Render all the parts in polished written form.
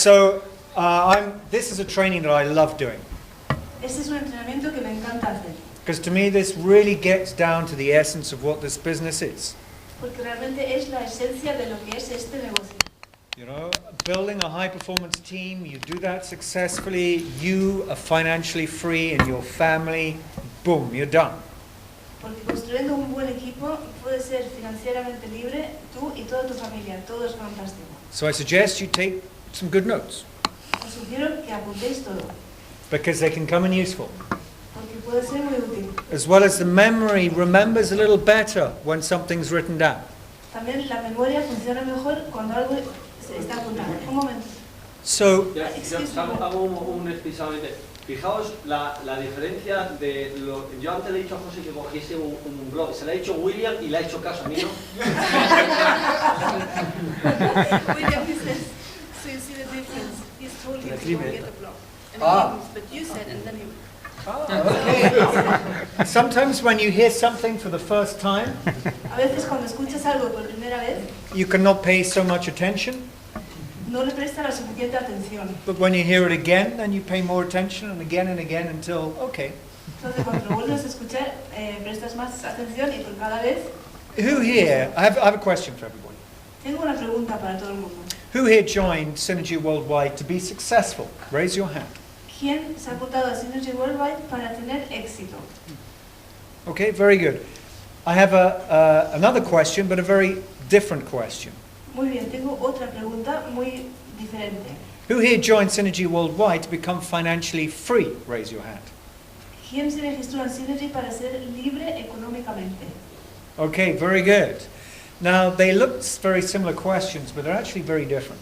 So this is a training that I love doing. Este es un entrenamiento que me encanta hacer. Because to me this really gets down to the essence of what this business is. Porque realmente es la esencia de lo que es este negocio. You know, building a high performance team, you do that successfully, you are financially free and your family, boom, you're done. Porque construyendo un buen equipo puedes ser financieramente libre, tú y toda tu familia, todo es fantástico. So I suggest you take some good notes. Os sugiero que apuntéis todo. Because they can come in useful. Porque puede ser muy útil. As well as the memory remembers a little better when something's written down. También la memoria funciona mejor cuando algo está apuntado. Un momento. So, hago un expresamente. Fijaos la diferencia de lo. Yo antes le he dicho a José que cogiese un blog. Se le ha dicho Willian y le ha hecho caso a mí, ¿no? William, he says, so you see the difference. He's told him to go get a blog. And but you said, and then he... okay. Sometimes when you hear something for the first time, A veces cuando escuchas algo por primera vez, you cannot pay so much attention. no le prestas la suficiente atención. But when you hear it again, then you pay more attention and again until, okay. Entonces cuando lo vuelves a escuchar, prestas más atención y por cada vez. Who here, I have a question for everybody. Tengo una pregunta para todo el mundo. Who here joined Synergy Worldwide to be successful? Raise your hand. ¿Quién se ha apuntado a Synergy Worldwide para tener éxito? Okay, very good. I have another question, but a very different question. Muy bien, tengo otra pregunta muy diferente. Who here joined Synergy Worldwide to become financially free? Raise your hand. ¿Quién se registró en Synergy para ser libre económicamente? Okay, very good. Now, they look very similar questions, but they're actually very different.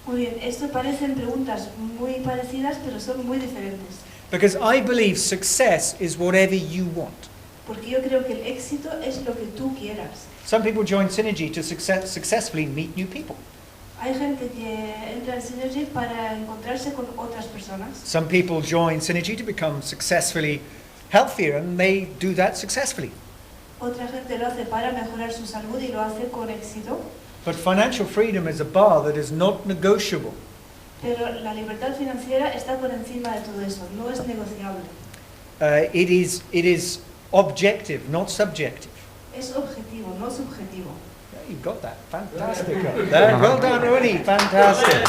Muy bien, esto parecen preguntas muy parecidas, pero son muy diferentes. Because I believe success is whatever you want. Porque yo creo que el éxito es lo que tú quieras. Some people join Synergy to successfully meet new people. Hay gente que entra en Synergy para encontrarse con otras personas. Some people join Synergy to become successfully healthier, and they do that successfully. Otra gente lo hace para mejorar su salud y lo hace con éxito. But financial freedom is a bar that is not negotiable. Pero la libertad financiera está por encima de todo eso, no es negociable. It is objective, not subjective. Es objetivo, no subjetivo. Yeah, you got that. Fantastic. There. Well done, Ronnie. Fantastic.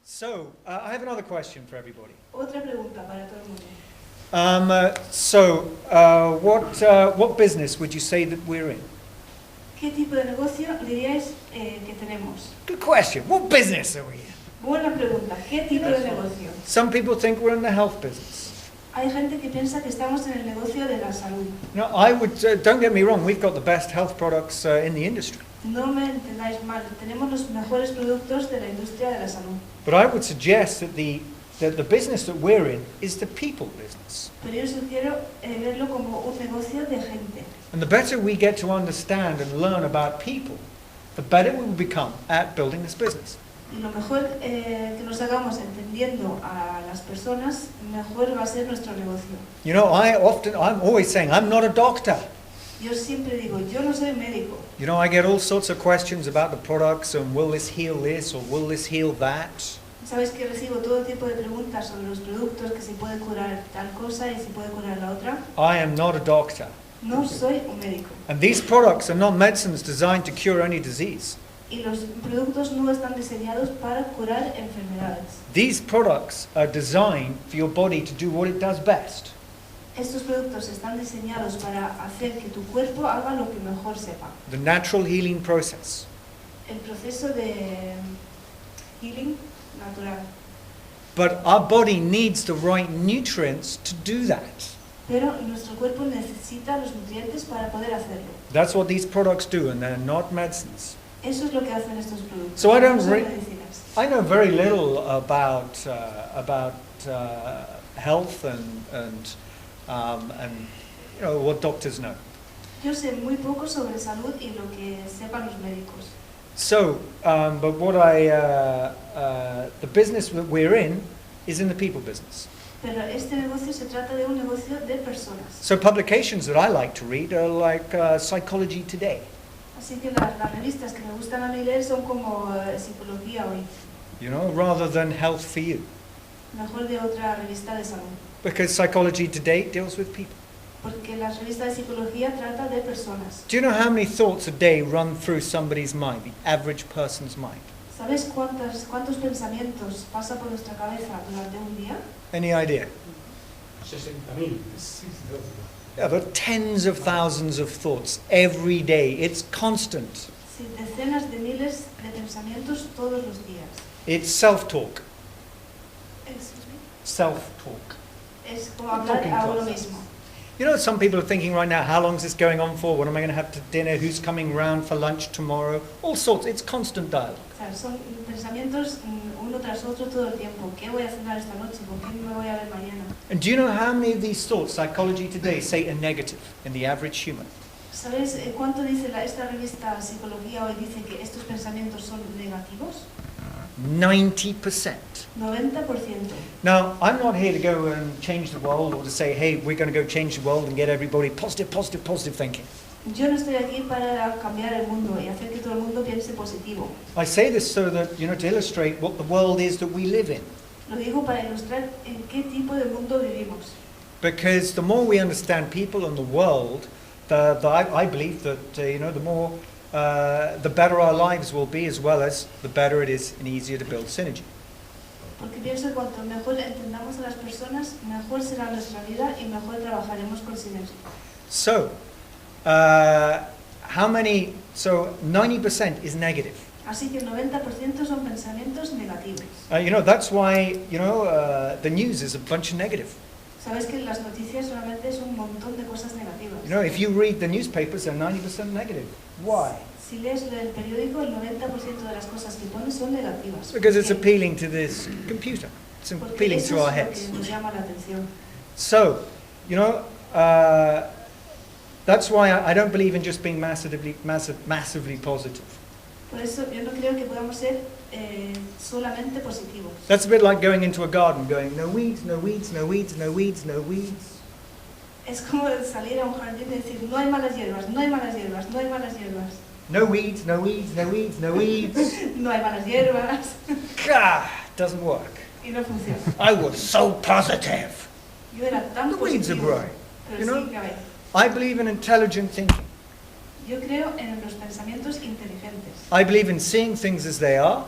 So, I have another question for everybody. Otra pregunta para todo el mundo. What business would you say that we're in? ¿Qué tipo de negocio diríais que tenemos? Good question. What business are we in? Buena pregunta. ¿Qué tipo de negocio? Some people think we're in the health business. Hay gente que piensa que estamos en el negocio de la salud. No, I would. Don't get me wrong. We've got the best health products in the industry. No me entendáis mal. Tenemos los mejores productos de la industria de la salud. But I would suggest that the business that we're in is the people business. Pero yo sugiero verlo como un negocio de gente. And the better we get to understand and learn about people, the better we will become at building this business. Y lo mejor que nos hagamos entendiendo a las personas, mejor va a ser nuestro negocio. You know, I'm always saying, I'm not a doctor. Yo siempre digo, yo no soy médico. You know, I get all sorts of questions about the products and will this heal this or will this heal that? Sabes que recibo todo tipo de preguntas sobre los productos, que si puede curar tal cosa y si puede curar la otra. I am not a doctor. No soy un médico. And these products are not medicines designed to cure any disease. Y los productos no están diseñados para curar enfermedades. These products are designed for your body to do what it does best. Estos productos están diseñados para hacer que tu cuerpo haga lo que mejor sepa. The natural healing process. El proceso de healing natural. But our body needs the right nutrients to do that. Pero nuestro cuerpo necesita los nutrientes para poder hacerlo. That's what these products do, and they're not medicines. Eso es lo que hacen estos productos. So I don't no son re- medicinas. I know very little about health and you know what doctors know. Yo sé muy poco sobre salud y lo que sepan los médicos. So, but what the business that we're in is in the people business. Pero este negocio se trata de un negocio de personas. So publications that I like to read are like Psychology Today. Así que las revistas que me gustan a mí leer son como Psicología Hoy, you know, rather than Health for You. mejor de otra revista de salud. Because Psychology Today deals with people. Porque la revista de psicología trata de personas. Do you know how many thoughts a day run through somebody's mind, the average person's mind? ¿Sabes cuántos pensamientos pasa por nuestra cabeza durante un día? Any idea? 60.000. Yeah, but tens of thousands of thoughts every day. It's constant. Sí, decenas de miles de pensamientos todos los días. It's self-talk. Excuse me. Self-talk. Es como hablar a uno mismo. You know, some people are thinking right now, how long is this going on for? What am I going to have to dinner? Who's coming round for lunch tomorrow? All sorts. It's constant dialogue. O sea, son pensamientos uno tras otro todo el tiempo. ¿Qué voy a cenar esta noche? ¿Con quién me voy a ver mañana? And do you know how many of these thoughts Psychology Today say are negative in the average human? ¿Sabes cuánto dice esta revista Psicología Hoy? Dice que estos pensamientos son negativos. 90%. 90%. Now, I'm not here to go and change the world or to say, hey, we're going to go change the world and get everybody positive, positive, positive thinking. Yo no estoy aquí para cambiar el mundo y hacer que todo el mundo piense positivo. I say this so that, you know, to illustrate what the world is that we live in. Lo digo para ilustrar en qué tipo de mundo vivimos. Because the more we understand people and the world, I believe that, you know, the more, the better our lives will be, as well as the better it is and easier to build synergy. Porque pienso que cuanto mejor entendamos a las personas, mejor será nuestra vida y mejor trabajaremos con sinergia. So, so 90% is negative. Así que el 90% son pensamientos negativos. You know, that's why, you know, the news is a bunch of negative. Sabes que las noticias solamente es un montón de cosas negativas. You know, if you read the newspapers, they're 90% negative. Why? Si lees el periódico, el 90% de las cosas que ponen son negativas. Because it's ¿Por qué? appealing to this computer. It's Porque appealing eso to our es lo heads. que nos llama la atención. So, you know, that's why I don't believe in just being massively positive. Por eso yo no creo que podamos ser solamente positivos. That's a bit like going into a garden, going, no weeds, no weeds, no weeds, no weeds, no weeds. Es como salir a un jardín y decir, no hay malas hierbas, no hay malas hierbas, no hay malas hierbas. No weeds, no weeds, no weeds, no weeds. No hay malas hierbas. God, doesn't work. Y no funciona. I was so positive. Yo era tan The weeds are positivo, growing. pero You know? sí que a ver. I believe in intelligent thinking. Yo creo en los pensamientos inteligentes. I believe in seeing things as they are,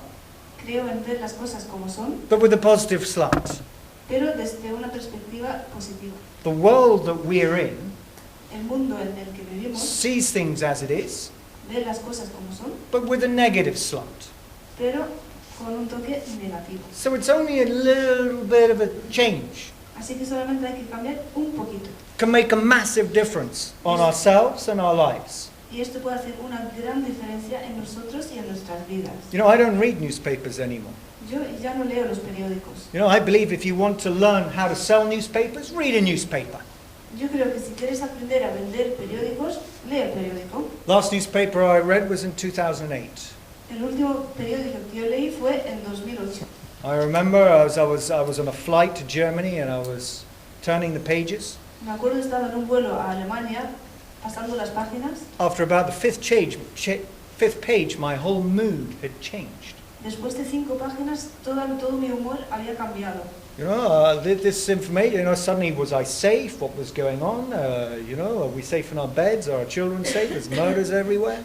Creo en ver las cosas como son, but with a positive slant. pero desde una perspectiva positiva. The world that we're in El mundo en el que vivimos sees things as it is, ve las cosas como son, but with a negative slant. pero con un toque negativo. So it's only a little bit of a change Así que solamente hay que cambiar un poquito. can make a massive difference on ourselves and our lives. Y esto puede hacer una gran diferencia en nosotros y en nuestras vidas. You know, I don't read newspapers anymore. Yo ya no leo los periódicos. You know, I believe if you want to learn how to sell newspapers, read a newspaper. Yo creo que si quieres aprender a vender periódicos, lee el periódico. Last newspaper I read was in 2008. El último periódico que yo leí fue en 2008. I remember I was on a flight to Germany and I was turning the pages. Me acuerdo estaba en un vuelo a Alemania, pasando las páginas. After about the fifth page, my whole mood had changed. Después de 5 páginas, todo mi humor había cambiado. You know, this information, you know, suddenly was I safe? What was going on? You know, are we safe in our beds? Are our children safe? There's murders everywhere.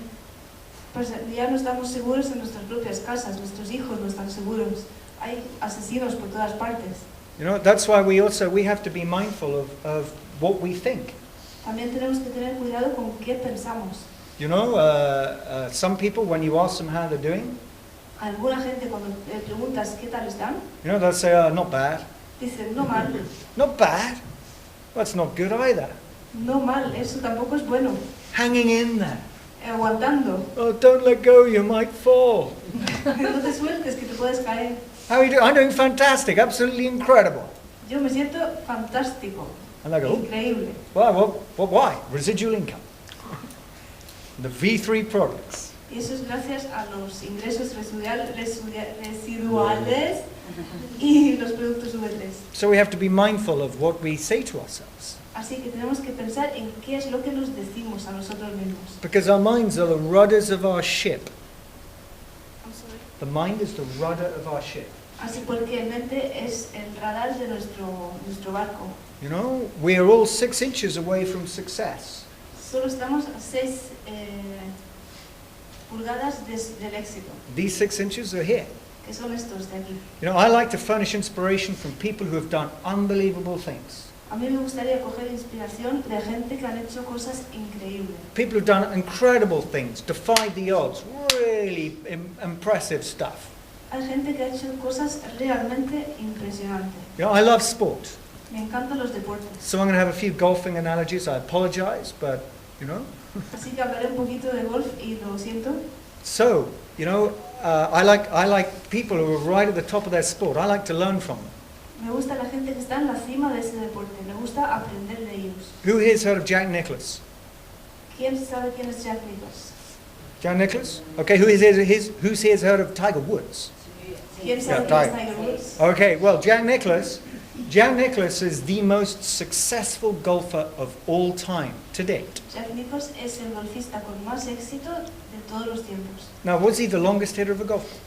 Pues ya no estamos seguros en nuestras propias casas, nuestros hijos no están seguros. Hay asesinos por todas partes. You know, that's why we have to be mindful of what we think. También tenemos que tener cuidado con qué pensamos. You know, some people, when you ask them how they're doing, Alguna gente cuando le preguntas qué tal están, you know, they'll say, not bad. dicen no mal, Not bad? That's not good either. no mal, eso tampoco es bueno. Hanging in there. Aguantando, Oh, don't let go, you might fall. no te sueltes que te puedes caer. How are you doing? I'm doing fantastic, absolutely incredible. Yo me siento fantástico, And I go, increíble. why? Residual income. The V3 products. Y eso es gracias a los ingresos residuales y los productos V3. So we have to be mindful of what we say to ourselves. Así que tenemos que pensar en qué es lo que nos decimos a nosotros mismos. Because our minds are the rudders of our ship. I'm sorry. The mind is the rudder of our ship. Así porque el mente es el radar de nuestro barco. You know, we are all 6 inches away from success. Solo estamos a 6 pulgadas del éxito, These 6 inches are here. que son estos de aquí. You know, I like to furnish inspiration from people who have done unbelievable things. A mí me gustaría coger inspiración de gente que han hecho cosas increíbles. People who've done incredible things, defied the odds, really impressive stuff. Hay gente que ha hecho cosas realmente impresionantes. You know, I love sport. Me encantan los deportes. So I'm going to have a few golfing analogies. I apologize, but, you know. Así que hablaré un poquito de golf y lo siento. So, you know, I like people who are right at the top of their sport. I like to learn from them. Me gusta la gente que está en la cima de ese deporte. Me gusta aprender de ellos. Who here's heard of Jack Nicklaus? ¿Quién sabe quién es Jack Nicklaus? Jack Nicklaus? Okay, who's here's heard of Tiger Woods? ¿Quién sabe quién es Tiger Woods? Okay, well, Jack Nicklaus is the most successful golfer of all time to date. Jack Nicklaus es el golfista con más éxito de todos los tiempos. Now, was he the longest hitter of a golf ball?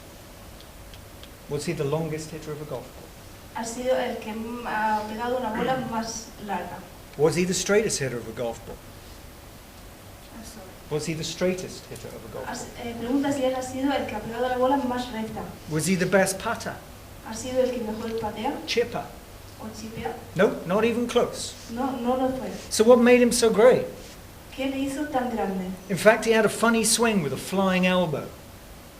Was he the longest hitter of a golf ball? Ha sido el que ha pegado una bola más larga. Was he the straightest hitter of a golf ball? I'm sorry. Was he the straightest hitter of a golf ball? Pregunta si él ha sido el que ha pegado la bola más recta. Was he the best putter? ¿Ha sido el que mejor patea Chipper? o chipea? No, not even close. No, no lo fue. So what made him so great? ¿Qué le hizo tan grande? In fact, he had a funny swing with a flying elbow.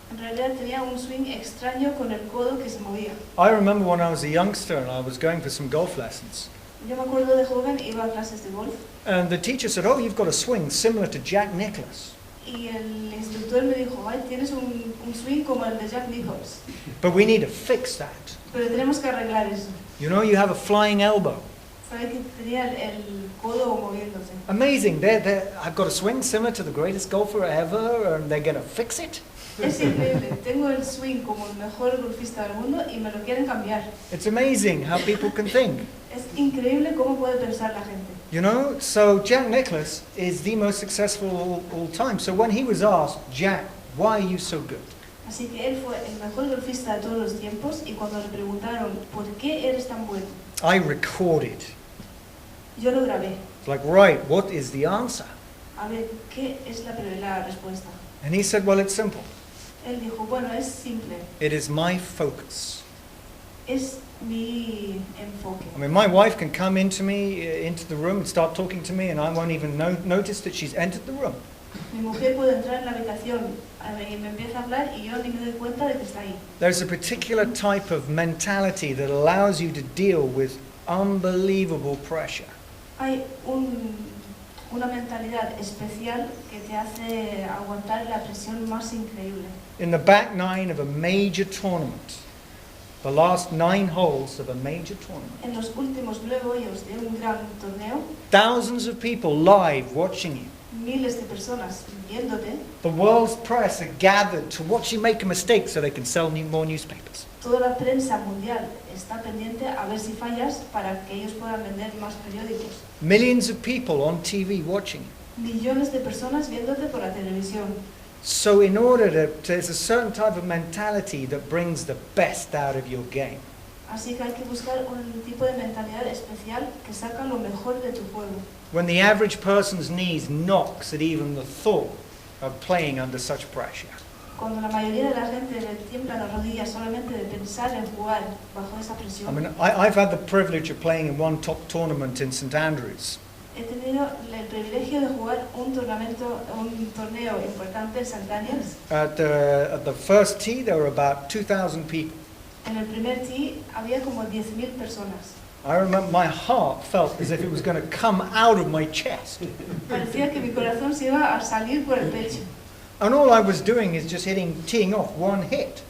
En realidad tenía un swing extraño con el codo que se movía. I remember when I was a youngster and I was going for some golf lessons. Yo me acuerdo de joven, iba a clases de golf And the teacher said, oh, you've got a swing similar to Jack Nicklaus. y el instructor me dijo, ay, tienes un swing como el de Jack Nicklaus, But we need to fix that. pero tenemos que arreglar eso. You know, you have a flying elbow. Sabe que tenía el codo moviéndose. Amazing. I've got a swing similar to the greatest golfer ever, and they're going to fix it. Es increíble, tengo el swing como el mejor golfista del mundo y me lo quieren cambiar. It's amazing how people can think. Es increíble cómo puede pensar la gente. You know, so Jack Nicklaus is the most successful all time. So when he was asked, Jack, why are you so good? Así que él fue el mejor golfista de todos los tiempos y cuando le preguntaron ¿por qué eres tan bueno? I recorded. Yo lo grabé. It's like, right, what is the answer? A ver, ¿qué es la respuesta? And he said, well, it's simple. Él dijo, bueno, es simple, It is my focus. es mi enfoque. I mean, my wife can come into the room and start talking to me, and I won't even notice that she's entered the room. Mi mujer puede entrar en la habitación y me empieza a hablar y yo ni me doy cuenta de que está ahí. There's a particular type of mentality that allows you to deal with unbelievable pressure. Hay una mentalidad especial que te hace aguantar la presión más increíble. In the back nine of a major tournament, the last 9 holes of a major tournament, En los últimos 9 hoyos de un gran torneo, thousands of people live watching you. miles de personas viéndote, The world's press are gathered to watch you make a mistake so they can sell more newspapers. toda la prensa mundial está pendiente a ver si fallas para que ellos puedan vender más periódicos. Millions of people on TV watching you. Millones de personas viéndote por la televisión. So in order there's a certain type of mentality that brings the best out of your game. Así que hay que buscar un tipo de mentalidad especial que saca lo mejor de tu juego. When the average person's knees knocks at even the thought of playing under such pressure. Cuando la mayoría de la gente le tiembla las rodillas solamente de pensar en jugar bajo esa I presión. mean, I've had the privilege of playing in one top tournament in St Andrews. He tenido el privilegio de jugar un torneo importante en St. Daniels. At the first tee, there were about 2,000 people. En el primer tee había como 10.000 personas. I remember my heart felt as if it was going to come out of my chest. Parecía que mi corazón se iba a salir por el pecho. And all I was doing is just teeing off one hit,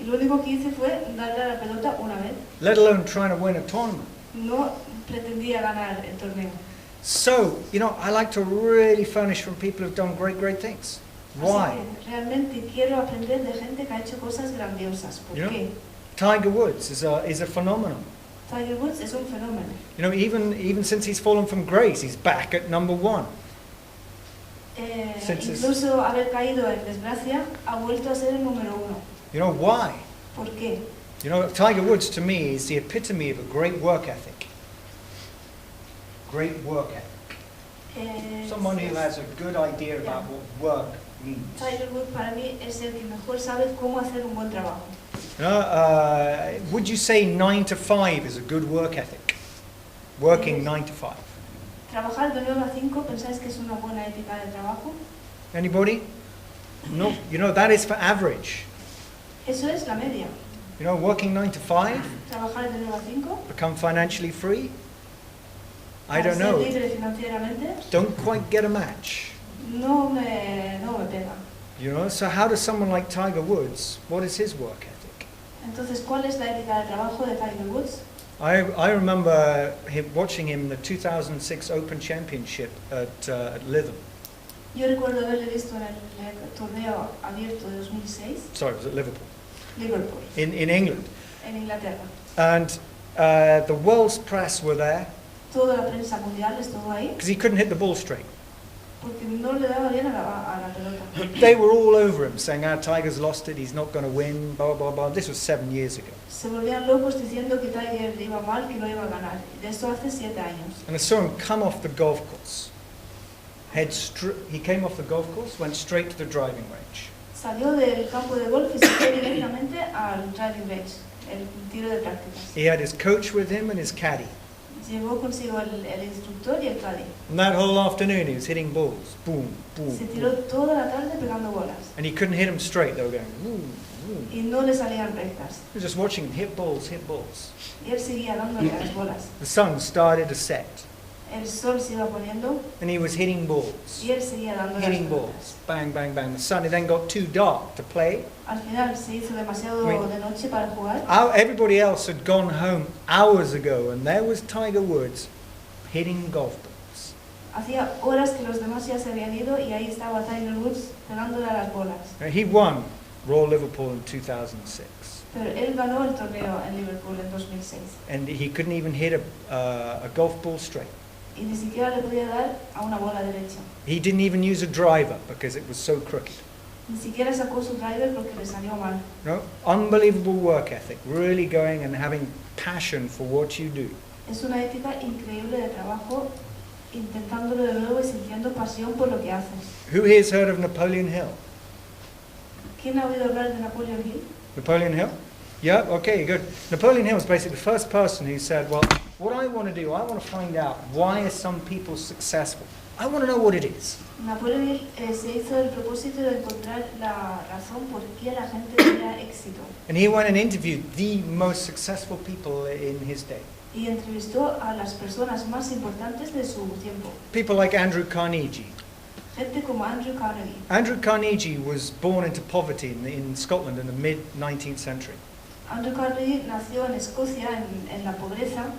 Y lo único que hice fue darle a la pelota una vez. let alone trying to win a tournament. No pretendía ganar el torneo. So, you know, I like to really furnish from people who've done great, great things. Why? Así que realmente quiero aprender de gente que ha hecho cosas grandiosas. ¿Por You know? qué? Tiger Woods is a phenomenon. Tiger Woods es un fenómeno. You know, even since he's fallen from grace, he's back at number one. Since his- Incluso haber caído en desgracia, ha vuelto a ser el número 1. You know why? ¿Por qué? You know, Tiger Woods to me is the epitome of a great work ethic. Great work ethic. Someone who has a good idea about what work means. Tiger Woods para mí es el que mejor sabe cómo hacer un buen trabajo. You know, would you say 9 to 5 is a good work ethic? Working 9 to 5. Trabajar de 9 a 5, ¿pensáis que es una buena ética de trabajo? Anybody? No. You know, that is for average. Eso es la media. You know, working 9 to 5, Trabajar de 9 a 5, become financially free. I para don't ser know. libre financieramente, Don't quite get a match. no me pega. You know, so how does someone like Tiger Woods, what is his work ethic? Entonces, ¿cuál es la ética de trabajo de Tiger Woods? I remember watching him in the 2006 Open Championship at Lytham. Yo recuerdo haberle visto en el torneo abierto de 2006, Sorry, it was at Liverpool. Liverpool, In England. en Inglaterra. And the world's press were there Toda la prensa mundial estuvo ahí because he couldn't hit the ball straight. porque no le daba bien a la pelota. They were all over him saying, Tiger's lost it, he's not going to win, blah, blah, blah. This was 7 years ago. Se volvían locos diciendo que Tiger iba mal, que no iba a ganar. De esto hace 7 años. And I saw him come off the golf course. He came off the golf course, went straight to the driving range. Salió del campo de golf y se fue directamente al driving range, el tiro de prácticas. He had his coach with him and his caddy. Llevó consigo el instructor y el caddy. And that whole afternoon he was hitting balls. Boom, boom, Se tiró boom. toda la tarde pegando bolas And he couldn't hit them straight. They were going, boom, boom. y no le salían rectas. He was just watching him hit balls, hit balls. Y él seguía dándole a las bolas. The sun started to set. El sol se iba poniendo And he was hitting balls. y él seguía dándole a Hitting las bolas. balls. Bang, bang, bang. The sun then got too dark to play. Al final se hizo demasiado Wait. de noche para jugar. Everybody else had gone home hours ago, and there was Tiger Woods hitting golf balls. Hacía horas que los demás ya se habían ido y ahí estaba Tiger Woods pegándole a las bolas. He won Royal Liverpool in 2006, Pero él ganó el torneo en Liverpool en 2006 and he couldn't even hit a golf ball straight. y ni siquiera le podía dar a una bola derecha. He didn't even use a driver because it was so crooked. Ni siquiera sacó su driver porque le salió mal. No, unbelievable work ethic, really going and having passion for what you do. Es una ética increíble de trabajo, intentándolo de nuevo y sintiendo pasión por lo que haces. Who here's heard of Napoleon Hill? ¿Quién ha oído hablar de Napoleon Hill? Napoleon Hill? Yeah, okay, good. Napoleon Hill was basically the first person who said, well, what I want to do, I want to find out why are some people successful. I want to know what it is. Napoleon Hill se hizo el propósito de encontrar la razón por qué la gente tenía éxito And he went and interviewed the most successful people in his day. y entrevistó a las personas más importantes de su tiempo. People like Andrew Carnegie. Gente como Andrew Carnegie. Andrew Carnegie was born into poverty in Scotland in the mid-19th century. Andrew Carnegie nació en Escocia en la pobreza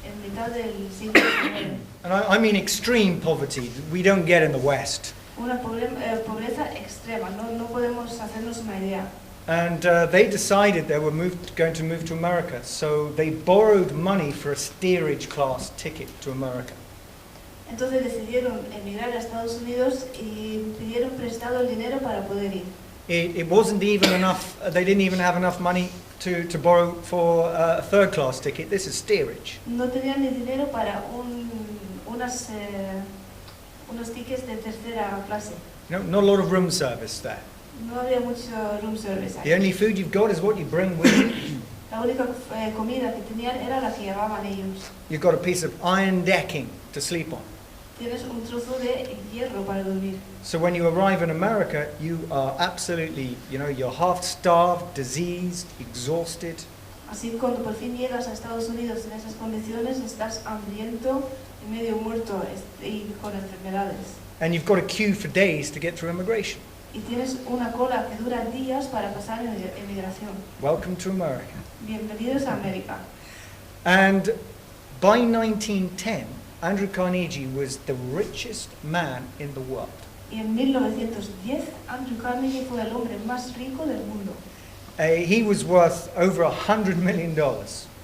en mitad del siglo XIX. And I mean extreme poverty. We don't get in the West. Una pobreza extrema, no podemos hacernos una idea. And they decided they were going to move to America. So they borrowed money for a steerage class ticket to America. Entonces decidieron emigrar a Estados Unidos y pidieron prestado el dinero para poder ir. It wasn't even enough, they didn't even have enough money to borrow for a third class ticket. This is steerage. No tenían ni dinero para unos tickets de tercera clase. Not a lot of room service there. No había mucho room service ahí. The only food you've got is what you bring with you. La única comida que tenían era la que llevaban ellos. You've got a piece of iron decking to sleep on. Tienes un trozo de hierro para dormir. So when you arrive in America, you are absolutely, you're half starved, diseased, exhausted. Así que cuando por fin llegas a Estados Unidos en esas condiciones, estás hambriento y medio muerto y con enfermedades. And you've got a queue for days to get through immigration. Y tienes una cola que dura días para pasar en emigración. Welcome to America. Bienvenidos a América. And by 1910, Andrew Carnegie was the richest man in the world. Y en 1910, Andrew Carnegie fue el hombre más rico del mundo. He was worth over $100 million,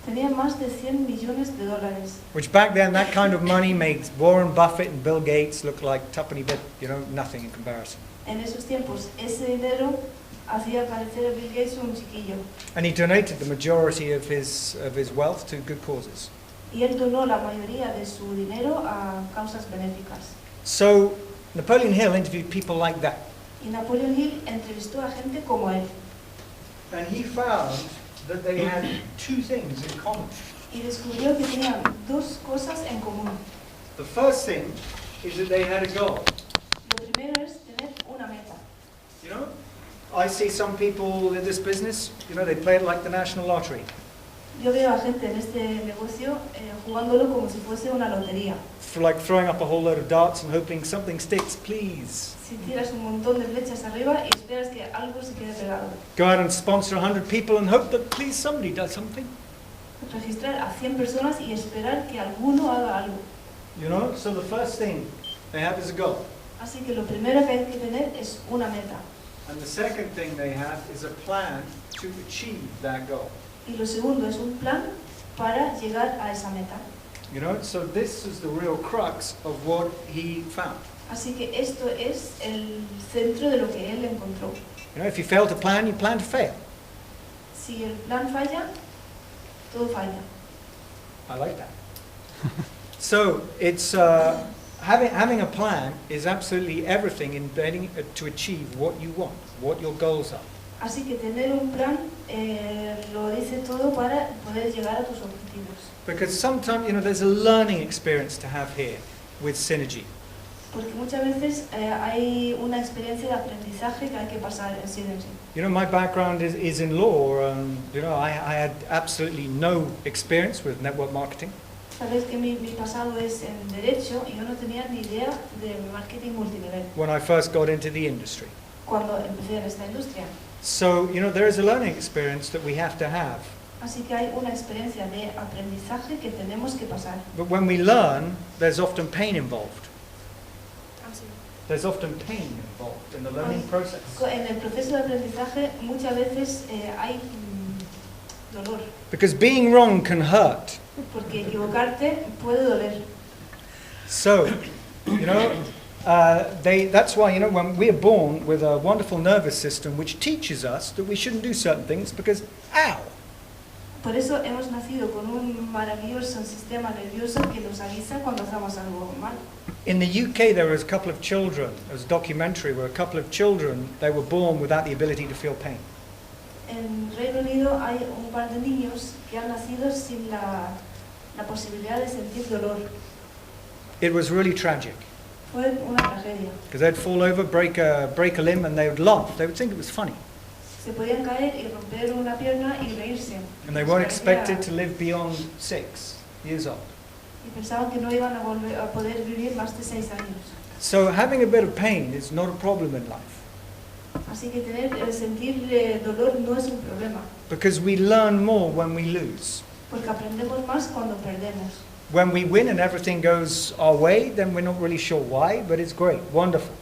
Tenía más de 100 millones de dólares. which back then, that kind of money makes Warren Buffett and Bill Gates look like tuppenny bit, nothing in comparison. En esos tiempos, ese dinero hacía parecer a Bill Gates un chiquillo. And he donated the majority of his wealth to good causes. Y él donó la mayoría de su dinero a causas benéficas. So Napoleon Hill interviewed people like that. Y Napoleon Hill entrevistó a gente como él. And he found that they had two things in common. Y descubrió que tenían dos cosas en común. The first thing is that they had a goal. Lo primero es tener una meta. I see some people in this business, they play it like the national lottery. Yo veo a gente en este negocio jugándolo como si fuese una lotería. For like throwing up a whole load of darts and hoping something sticks, please. Si tiras un montón de flechas arriba y esperas que algo se quede pegado. Go out and sponsor 100 people and hope that please somebody does something. Registrar a 100 personas y esperar que alguno haga algo. So the first thing they have is a goal. Así que lo primero que hay que tener es una meta. And the second thing they have is a plan to achieve that goal. Y lo segundo es un plan para llegar a esa meta. So this is the real crux of what he found. Así que esto es el centro de lo que él encontró. If you fail to plan, you plan to fail. Si el plan falla, todo falla. I like that. So it's having a plan is absolutely everything in getting to achieve what you want, what your goals are. Así que tener un plan lo dice todo para poder llegar a tus objetivos. Because sometimes, there's a learning experience to have here with Synergy. Porque muchas veces hay una experiencia de aprendizaje que hay que pasar en Synergy. My background is in law, and I had absolutely no experience with network marketing. Sabes que mi pasado es en derecho y yo no tenía ni idea de marketing multinivel When I first got into the industry. cuando empecé en esta industria. So, there is a learning experience that we have to have. Así que hay una experiencia de aprendizaje que tenemos que pasar. But when we learn, there's often pain involved. Absolutely. There's often pain involved in the learning process. En el proceso de aprendizaje muchas veces hay dolor, Because being wrong can hurt. porque equivocarte puede doler. So, that's why, when we are born with a wonderful nervous system which teaches us that we shouldn't do certain things because, ow! Por eso hemos nacido con un maravilloso sistema nervioso que nos avisa cuando hacemos algo mal. In the UK, there was a couple of children, there was a documentary where a couple of children, they were born without the ability to feel pain. En Reino Unido hay un par de niños que han nacido sin la posibilidad de sentir dolor. It was really tragic. Fue una tragedia. Because they'd fall over, break a limb, and they would laugh. They would think it was funny. Se podían caer y romper una pierna y reírse. And they weren't expected to live beyond 6 years old. Y pensaban que no iban a poder vivir más de 6 años. So having a bit of pain is not a problem in life. Así que sentir dolor no es un problema, Because we learn more when we lose. porque aprendemos más cuando perdemos. When we win and everything goes our way, then we're not really sure why, but it's great, wonderful.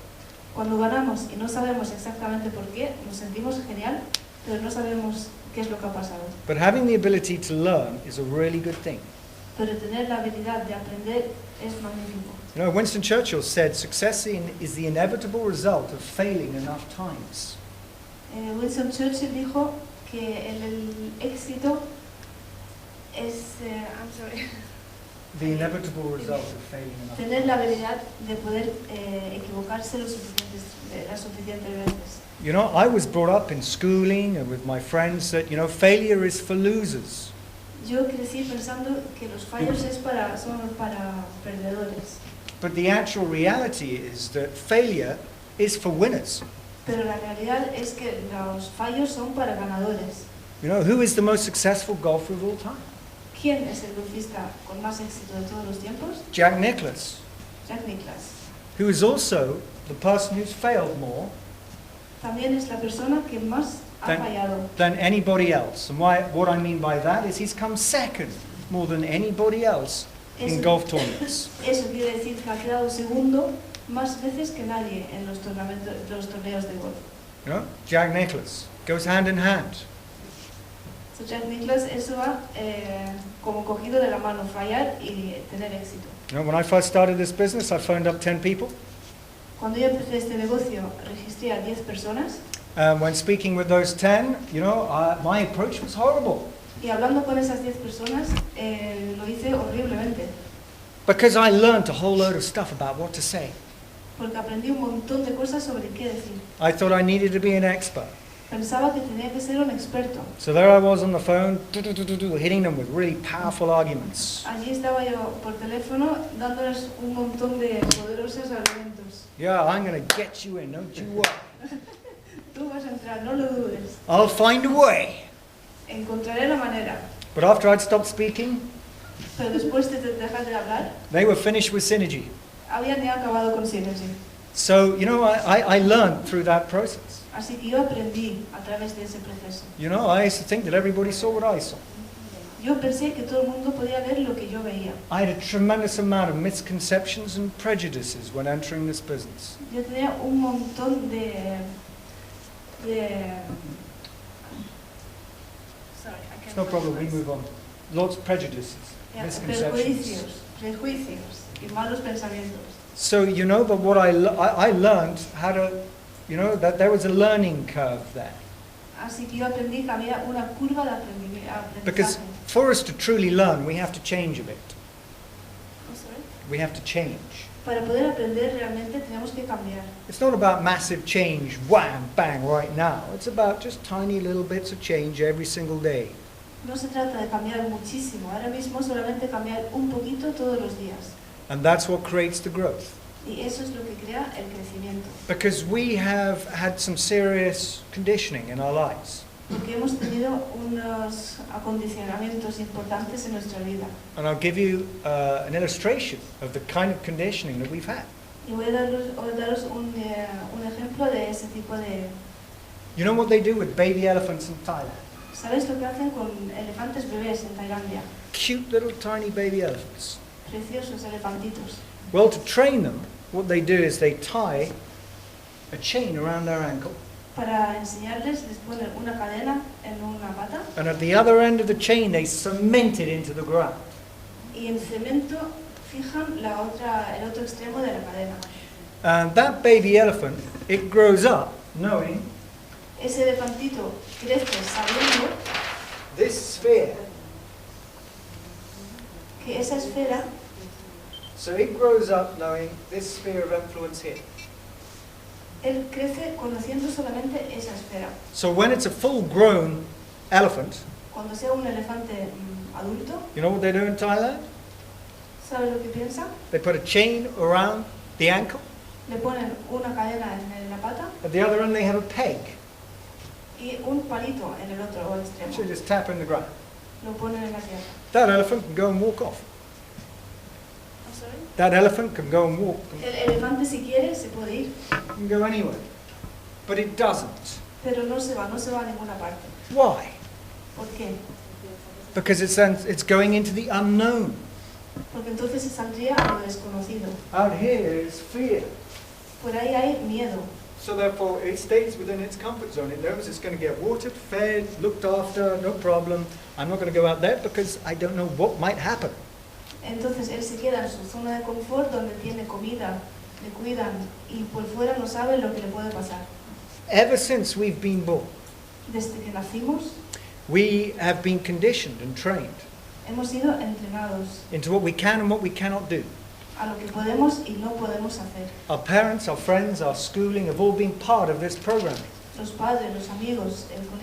Cuando ganamos y no sabemos exactamente por qué, nos sentimos genial, pero no sabemos qué es lo que ha pasado. But having the ability to learn is a really good thing. Pero tener la habilidad de aprender es magnífico. Winston Churchill said, success is the inevitable result of failing enough times. Winston Churchill dijo que el éxito es I'm sorry. The inevitable result of failing enough times. tener la habilidad de poder equivocarse las suficientes veces. I was brought up in schooling and with my friends that, failure is for losers. Yo crecí pensando que los fallos son para perdedores, But the actual reality is that failure is for winners. pero la realidad es que los fallos son para ganadores. Who is the most successful golfer of all time? ¿Quién es el golfista con más éxito de todos los tiempos? Jack Nicklaus, Jack Nicklaus. who is also the person who's failed more También es la persona que más ha fallado. than anybody else. And what I mean by that is he's come second more than anybody else in golf tournaments. Eso quiere decir que ha quedado segundo más veces que nadie en los torneos de golf. You know, Jack Nicklaus goes hand in hand. So Jack Nicklaus, eso va como cogido de la mano, fallar y tener éxito. You know, when I first started this business, I phoned up 10 people. Cuando yo empecé este negocio, registré a 10 personas And when speaking with those 10, you know, my approach was horrible. y hablando con esas 10 personas lo hice horriblemente, Because I learned a whole load of stuff about what to say. porque aprendí un montón de cosas sobre qué decir. I thought I needed to be an expert. Pensaba que tenía que ser un experto. So there I was on the phone, hitting them with really powerful arguments. Allí estaba yo por teléfono dándoles un montón de poderosos argumentos. Yeah, I'm going to get you in, don't you worry. Tú vas a entrar, no lo dudes. I'll find a way. Encontraré la manera. But after I'd stopped speaking, Pero después de dejar de hablar, they were finished with synergy. habían ya acabado con Synergy. So, you know, I learned through that process. Así que yo aprendí a través de ese proceso. You know, I used to think that everybody saw what I saw. Yo pensé que todo el mundo podía ver lo que yo veía. I had a tremendous amount of misconceptions and prejudices when entering this business. Yo tenía un montón de sorry, I can't It's no problem, we remember. move on. Lots of prejudices, Yeah, misconceptions. prejuicios y malos pensamientos. So, you know, but what I learned how to, you know, that there was a learning curve there. Así que yo aprendí que había una curva de Because aprendizaje. for us to truly learn, we have to change a bit. Oh, sorry. We have to change. Para poder aprender realmente tenemos que cambiar. It's not about massive change, wham, bang, right now. It's about just tiny little bits of change every single day. No se trata de cambiar muchísimo, ahora mismo solamente cambiar un poquito todos los días. And that's what creates the growth. Y eso es lo que crea el crecimiento. Because we have had some serious conditioning in our lives. Porque hemos tenido unos acondicionamientos importantes en nuestra vida. And I'll give you an illustration of the kind of conditioning that we've had. Y voy a daros un ejemplo de ese tipo de... You know what they do with baby elephants in Thailand? ¿Sabes lo que hacen con elefantes bebés en Tailandia? Cute little tiny baby elephants. Preciosos elefantitos. Well, to train them, what they do is they tie a chain around their ankle, Para enseñarles les ponen una cadena en una pata and at the other end of the chain they cement it into the ground. y en cemento fijan el otro extremo de la cadena. And that baby elephant, it grows up knowing Ese elefantito crece sabiendo this sphere. que esa esfera, So it grows up knowing this sphere of influence here. él crece conociendo solamente esa esfera. So when it's a full-grown elephant, Cuando sea un elefante adulto, you know what they do in Thailand? ¿sabe lo que piensa? They put a chain around the ankle. Le ponen una cadena en la pata At the other end they have a peg. y un palito en el otro So extremo. just tap in the ground. Lo ponen en la tierra. That elephant can go and walk off. Oh, sorry. That elephant can go and walk. El elefante si quiere se puede ir, Can go anywhere. But it doesn't. pero no se va a ninguna parte. Why? ¿Por qué? Because it's going into the unknown. Porque entonces se saldría a lo desconocido. Out here is fear. Por ahí hay miedo. So therefore it stays within its comfort zone. It knows it's going to get watered, fed, looked after, no problem. I'm not going to go out there because I don't know what might happen. Entonces él se queda en su zona de confort donde tiene comida, le cuidan y por fuera no sabe lo que le puede pasar. Ever since we've been born, Desde que nacimos we have been conditioned and trained hemos sido entrenados into what we can and what we cannot do. a lo que podemos y no podemos hacer. Our parents, our friends, our schooling have all been part of this programming. Los padres, los amigos, el colegio.